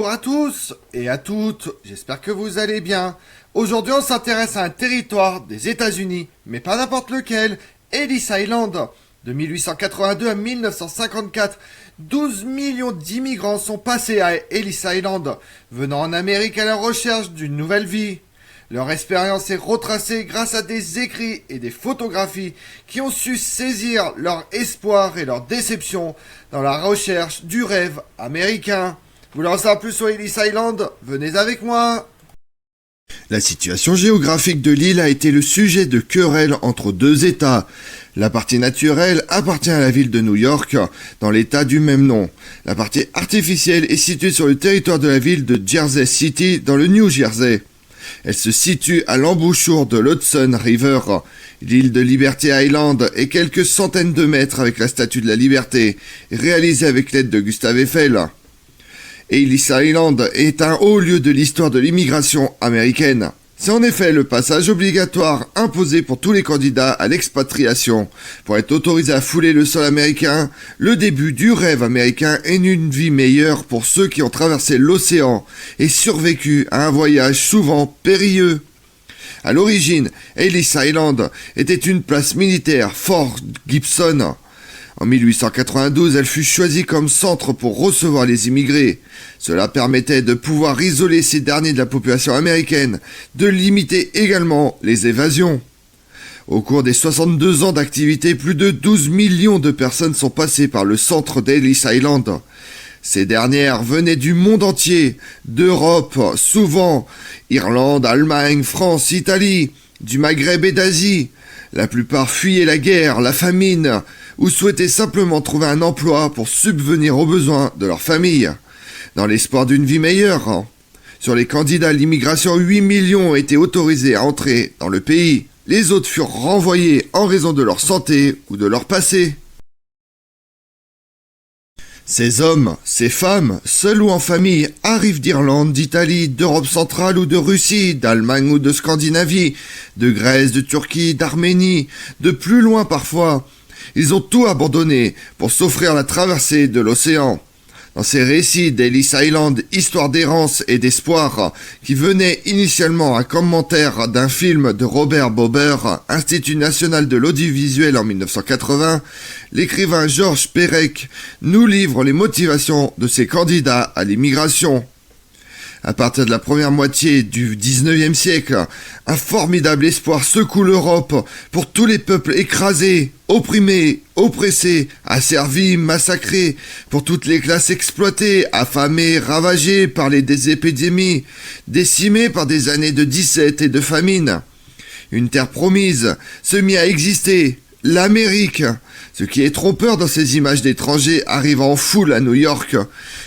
Bonjour à tous et à toutes, j'espère que vous allez bien. Aujourd'hui on s'intéresse à un territoire des États-Unis, mais pas n'importe lequel, Ellis Island. De 1882 à 1954, 12 millions d'immigrants sont passés à Ellis Island, venant en Amérique à la recherche d'une nouvelle vie. Leur expérience est retracée grâce à des écrits et des photographies qui ont su saisir leur espoir et leur déception dans la recherche du rêve américain. Vous voulez en savoir plus sur Ellis Island? Venez avec moi. La situation géographique de l'île a été le sujet de querelles entre deux États. La partie naturelle appartient à la ville de New York, dans l'État du même nom. La partie artificielle est située sur le territoire de la ville de Jersey City, dans le New Jersey. Elle se situe à l'embouchure de l'Hudson River. L'île de Liberty Island est quelques centaines de mètres avec la Statue de la Liberté, réalisée avec l'aide de Gustave Eiffel. Ellis Island est un haut lieu de l'histoire de l'immigration américaine. C'est en effet le passage obligatoire imposé pour tous les candidats à l'expatriation. Pour être autorisé à fouler le sol américain, le début du rêve américain et d'une vie meilleure pour ceux qui ont traversé l'océan et survécu à un voyage souvent périlleux. À l'origine, Ellis Island était une place militaire, Fort Gibson. En 1892, elle fut choisie comme centre pour recevoir les immigrés. Cela permettait de pouvoir isoler ces derniers de la population américaine, de limiter également les évasions. Au cours des 62 ans d'activité, plus de 12 millions de personnes sont passées par le centre d'Ellis Island. Ces dernières venaient du monde entier, d'Europe, souvent, Irlande, Allemagne, France, Italie, du Maghreb et d'Asie. La plupart fuyaient la guerre, la famine, ou souhaitaient simplement trouver un emploi pour subvenir aux besoins de leur famille, dans l'espoir d'une vie meilleure. Sur les candidats à l'immigration, 8 millions ont été autorisés à entrer dans le pays. Les autres furent renvoyés en raison de leur santé ou de leur passé. Ces hommes, ces femmes, seuls ou en famille, arrivent d'Irlande, d'Italie, d'Europe centrale ou de Russie, d'Allemagne ou de Scandinavie, de Grèce, de Turquie, d'Arménie, de plus loin parfois. Ils ont tout abandonné pour s'offrir la traversée de l'océan. Dans ces récits d'Ellis Island, histoire d'errance et d'espoir, qui venaient initialement un commentaire d'un film de Robert Bober, Institut national de l'audiovisuel en 1980, l'écrivain Georges Perec nous livre les motivations de ces candidats à l'immigration. À partir de la première moitié du 19e siècle, un formidable espoir secoue l'Europe pour tous les peuples écrasés, opprimés, oppressés, asservis, massacrés, pour toutes les classes exploitées, affamées, ravagées par des épidémies, décimées par des années de disette et de famine. Une terre promise se mit à exister, l'Amérique. Ce qui est trompeur dans ces images d'étrangers arrivant en foule à New York,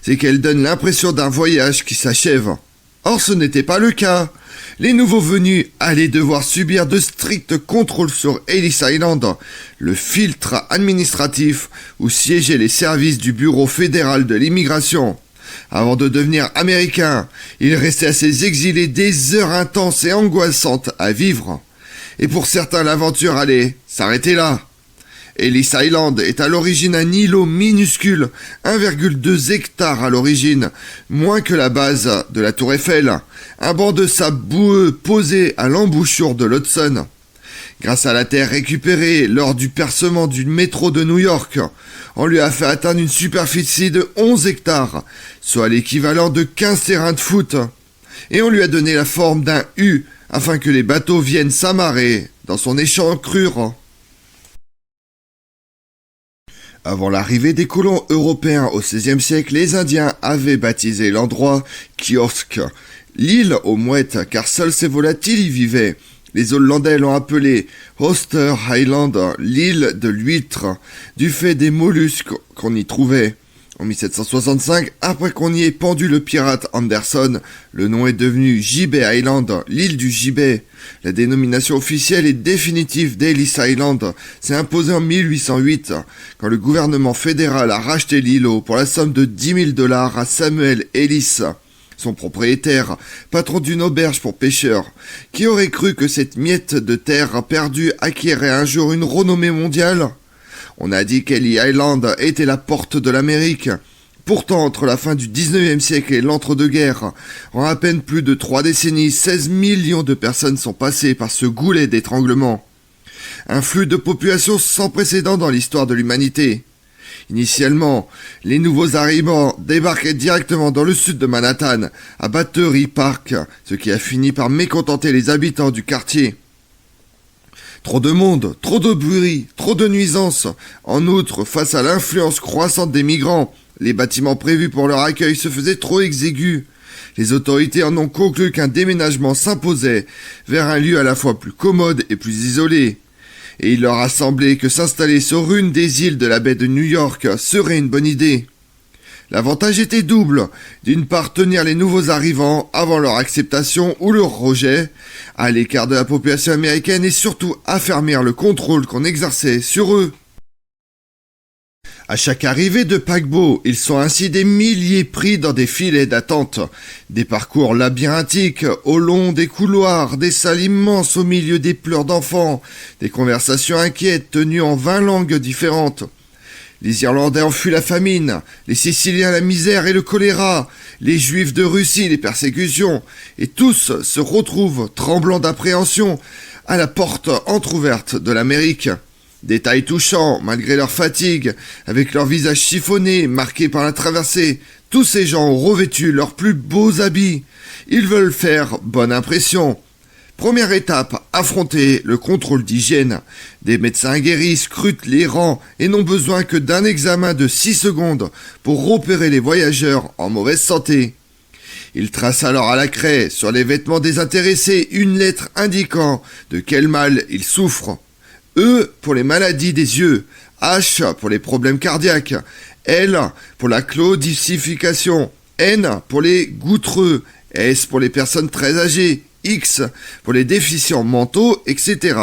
c'est qu'elles donnent l'impression d'un voyage qui s'achève. Or ce n'était pas le cas. Les nouveaux venus allaient devoir subir de stricts contrôles sur Ellis Island, le filtre administratif où siégeaient les services du Bureau fédéral de l'immigration. Avant de devenir américains, il restait à ces exilés des heures intenses et angoissantes à vivre. Et pour certains, l'aventure allait s'arrêter là. Ellis Island est à l'origine un îlot minuscule, 1,2 hectares à l'origine, moins que la base de la Tour Eiffel, un banc de sable boueux posé à l'embouchure de l'Hudson. Grâce à la terre récupérée lors du percement du métro de New York, on lui a fait atteindre une superficie de 11 hectares, soit l'équivalent de 15 terrains de foot, et on lui a donné la forme d'un U afin que les bateaux viennent s'amarrer dans son échancrure. Avant l'arrivée des colons européens au XVIe siècle, les Indiens avaient baptisé l'endroit Kiosk, l'île aux mouettes, car seuls ces volatiles y vivaient. Les Hollandais l'ont appelé Ooster Island, l'île de l'huître, du fait des mollusques qu'on y trouvait. En 1765, après qu'on y ait pendu le pirate Anderson, le nom est devenu Gibet Island, l'île du gibet. La dénomination officielle et définitive d'Ellis Island s'est imposée en 1808, quand le gouvernement fédéral a racheté l'îlot pour la somme de $10 000 à Samuel Ellis, son propriétaire, patron d'une auberge pour pêcheurs. Qui aurait cru que cette miette de terre perdue acquérait un jour une renommée mondiale ? On a dit qu'Ellis Island était la porte de l'Amérique. Pourtant, entre la fin du 19e siècle et l'entre-deux-guerres, en à peine plus de 3 décennies, 16 millions de personnes sont passées par ce goulet d'étranglement. Un flux de population sans précédent dans l'histoire de l'humanité. Initialement, les nouveaux arrivants débarquaient directement dans le sud de Manhattan, à Battery Park, ce qui a fini par mécontenter les habitants du quartier. Trop de monde, trop de bruit, trop de nuisances. En outre, face à l'influence croissante des migrants, les bâtiments prévus pour leur accueil se faisaient trop exigus. Les autorités en ont conclu qu'un déménagement s'imposait vers un lieu à la fois plus commode et plus isolé. Et il leur a semblé que s'installer sur une des îles de la baie de New York serait une bonne idée. L'avantage était double. D'une part, tenir les nouveaux arrivants avant leur acceptation ou leur rejet, à l'écart de la population américaine, et surtout affermir le contrôle qu'on exerçait sur eux. À chaque arrivée de paquebot, ils sont ainsi des milliers pris dans des filets d'attente. Des parcours labyrinthiques au long des couloirs, des salles immenses au milieu des pleurs d'enfants, des conversations inquiètes tenues en 20 langues différentes. Les Irlandais ont fui la famine, les Siciliens la misère et le choléra, les Juifs de Russie les persécutions, et tous se retrouvent, tremblants d'appréhension, à la porte entr'ouverte de l'Amérique. Détails touchants, malgré leur fatigue, avec leurs visages chiffonnés, marqués par la traversée, tous ces gens ont revêtu leurs plus beaux habits. Ils veulent faire bonne impression. Première étape, affronter le contrôle d'hygiène. Des médecins aguerris scrutent les rangs et n'ont besoin que d'un examen de 6 secondes pour repérer les voyageurs en mauvaise santé. Ils tracent alors à la craie, sur les vêtements des intéressés, une lettre indiquant de quel mal ils souffrent. E pour les maladies des yeux, H pour les problèmes cardiaques, L pour la claudication, N pour les goutreux, S pour les personnes très âgées, X pour les déficients mentaux, etc.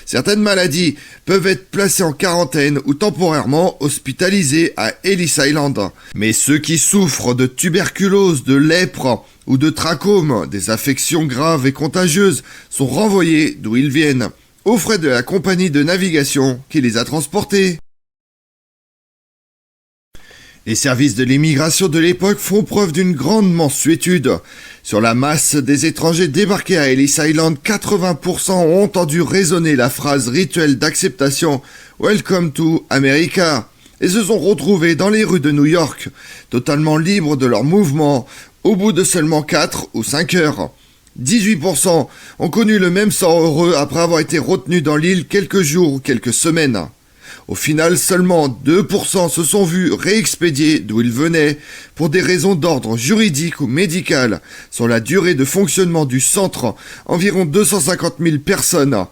Certaines maladies peuvent être placées en quarantaine ou temporairement hospitalisées à Ellis Island. Mais ceux qui souffrent de tuberculose, de lèpre ou de trachome, des affections graves et contagieuses, sont renvoyés d'où ils viennent, aux frais de la compagnie de navigation qui les a transportés. Les services de l'immigration de l'époque font preuve d'une grande mansuétude. Sur la masse des étrangers débarqués à Ellis Island, 80% ont entendu résonner la phrase rituelle d'acceptation « Welcome to America » et se sont retrouvés dans les rues de New York, totalement libres de leurs mouvements, au bout de seulement 4 ou 5 heures. 18% ont connu le même sort heureux après avoir été retenus dans l'île quelques jours ou quelques semaines. Au final, seulement 2% se sont vus réexpédiés d'où ils venaient pour des raisons d'ordre juridique ou médical. Sur la durée de fonctionnement du centre, environ 250 000 personnes.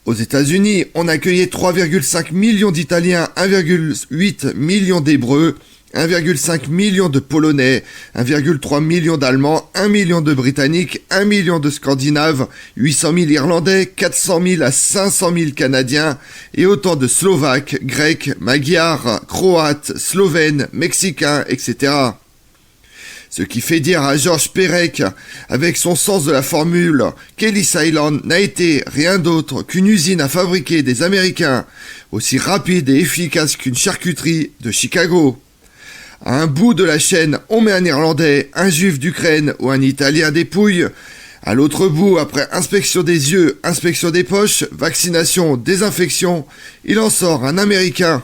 Aux États-Unis, on accueillait 3,5 millions d'Italiens, 1,8 million d'Hébreux, 1,5 million de Polonais, 1,3 million d'Allemands, 1 million de Britanniques, 1 million de Scandinaves, 800 000 Irlandais, 400 000 à 500 000 Canadiens et autant de Slovaques, Grecs, Magyars, Croates, Slovènes, Mexicains, etc. Ce qui fait dire à Georges Perec, avec son sens de la formule, qu'Ellis Island n'a été rien d'autre qu'une usine à fabriquer des Américains, aussi rapide et efficace qu'une charcuterie de Chicago. À un bout de la chaîne, on met un Irlandais, un Juif d'Ukraine ou un Italien des Pouilles. À l'autre bout, après inspection des yeux, inspection des poches, vaccination, désinfection, il en sort un Américain.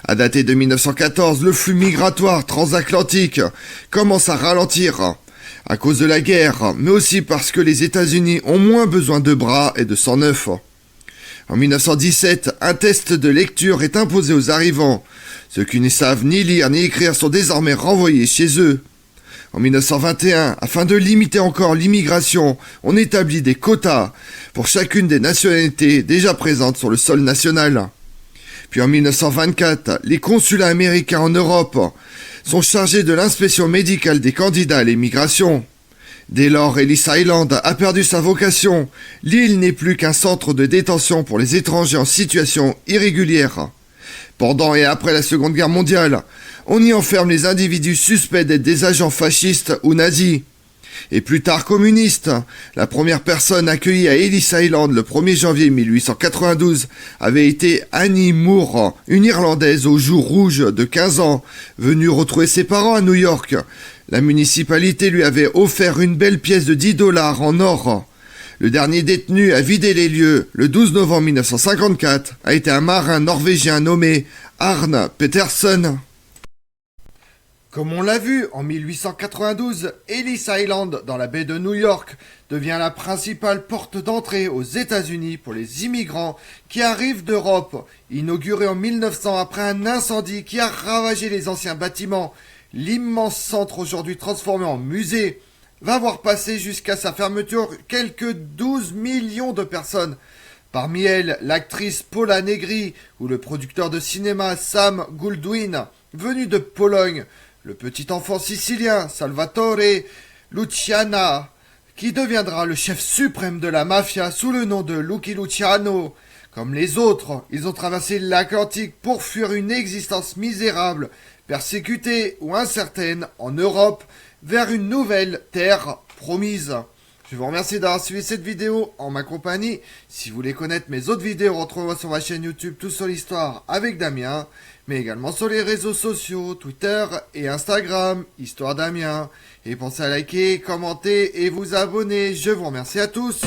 À dater de 1914, le flux migratoire transatlantique commence à ralentir à cause de la guerre, mais aussi parce que les États-Unis ont moins besoin de bras et de sang neuf. En 1917, un test de lecture est imposé aux arrivants. Ceux qui ne savent ni lire ni écrire sont désormais renvoyés chez eux. En 1921, afin de limiter encore l'immigration, on établit des quotas pour chacune des nationalités déjà présentes sur le sol national. Puis en 1924, les consulats américains en Europe sont chargés de l'inspection médicale des candidats à l'immigration. Dès lors, Ellis Island a perdu sa vocation. L'île n'est plus qu'un centre de détention pour les étrangers en situation irrégulière. Pendant et après la Seconde Guerre mondiale, on y enferme les individus suspects d'être des agents fascistes ou nazis. et plus tard communiste. La première personne accueillie à Ellis Island le 1er janvier 1892 avait été Annie Moore, une Irlandaise aux joues rouges de 15 ans, venue retrouver ses parents à New York. La municipalité lui avait offert une belle pièce de 10 dollars en or. Le dernier détenu à vider les lieux, le 12 novembre 1954, a été un marin norvégien nommé Arne Petersen. Comme on l'a vu, en 1892, Ellis Island, dans la baie de New York, devient la principale porte d'entrée aux États-Unis pour les immigrants qui arrivent d'Europe. Inauguré en 1900 après un incendie qui a ravagé les anciens bâtiments, l'immense centre aujourd'hui transformé en musée va voir passer jusqu'à sa fermeture quelques 12 millions de personnes. Parmi elles, l'actrice Paula Negri ou le producteur de cinéma Sam Goldwyn, venu de Pologne, le petit enfant sicilien Salvatore Luciana, qui deviendra le chef suprême de la mafia sous le nom de Lucky Luciano. Comme les autres, ils ont traversé l'Atlantique pour fuir une existence misérable, persécutée ou incertaine en Europe, vers une nouvelle terre promise. Je vous remercie d'avoir suivi cette vidéo en ma compagnie. Si vous voulez connaître mes autres vidéos, retrouvez-moi sur ma chaîne YouTube Tout sur l'Histoire avec Damien, mais également sur les réseaux sociaux, Twitter et Instagram, Histoire Damien. Et pensez à liker, commenter et vous abonner. Je vous remercie à tous.